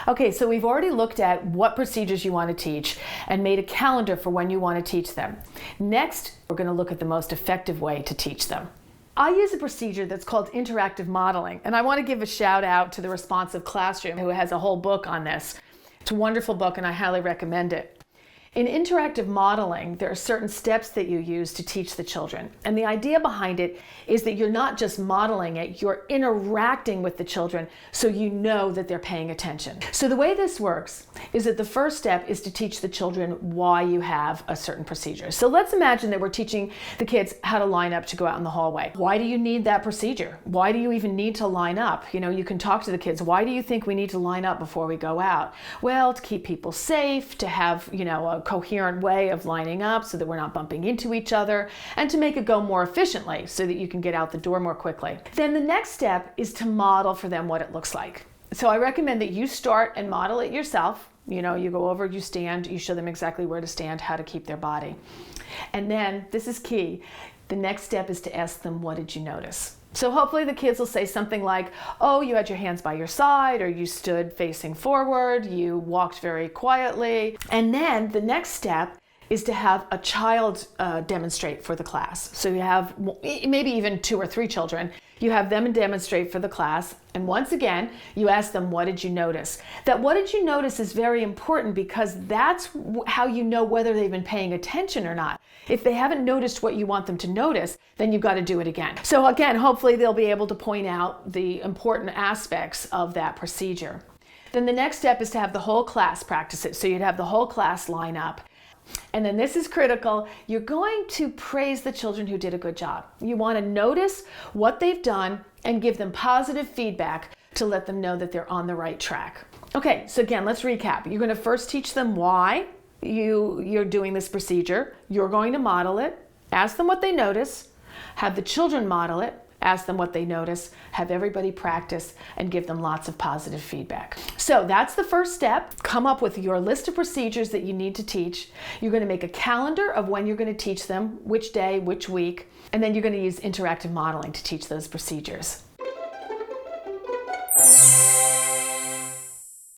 Okay, so we've already looked at what procedures you want to teach and made a calendar for when you want to teach them. Next, we're going to look at the most effective way to teach them. I use a procedure that's called interactive modeling, and I want to give a shout out to the Responsive Classroom, who has a whole book on this. It's a wonderful book and I highly recommend it. In interactive modeling, there are certain steps that you use to teach the children. And the idea behind it is that you're not just modeling it, you're interacting with the children so you know that they're paying attention. So the way this works is that the first step is to teach the children why you have a certain procedure. So let's imagine that we're teaching the kids how to line up to go out in the hallway. Why do you need that procedure? Why do you even need to line up? You can talk to the kids. Why do you think we need to line up before we go out? Well, to keep people safe, to have, a coherent way of lining up so that we're not bumping into each other, and to make it go more efficiently so that you can get out the door more quickly. Then the next step is to model for them what it looks like. So I recommend that you start and model it yourself. You go over, you stand, you show them exactly where to stand, how to keep their body. And then, this is key, the next step is to ask them, what did you notice? So hopefully the kids will say something like, oh, you had your hands by your side, or you stood facing forward, you walked very quietly. And then the next step is to have a child demonstrate for the class. So you have maybe even 2 or 3 children. You have them demonstrate for the class. And once again, you ask them, what did you notice? That what did you notice is very important because that's how you know whether they've been paying attention or not. If they haven't noticed what you want them to notice, then you've got to do it again. So again, hopefully they'll be able to point out the important aspects of that procedure. Then the next step is to have the whole class practice it. So you'd have the whole class line up. And then this is critical. You're going to praise the children who did a good job. You want to notice what they've done and give them positive feedback to let them know that they're on the right track. Okay, so again, let's recap. You're going to first teach them why you're doing this procedure. You're going to model it, ask them what they notice, have the children model it, ask them what they notice, have everybody practice, and give them lots of positive feedback. So that's the first step. Come up with your list of procedures that you need to teach. You're going to make a calendar of when you're going to teach them, which day, which week, and then you're going to use interactive modeling to teach those procedures.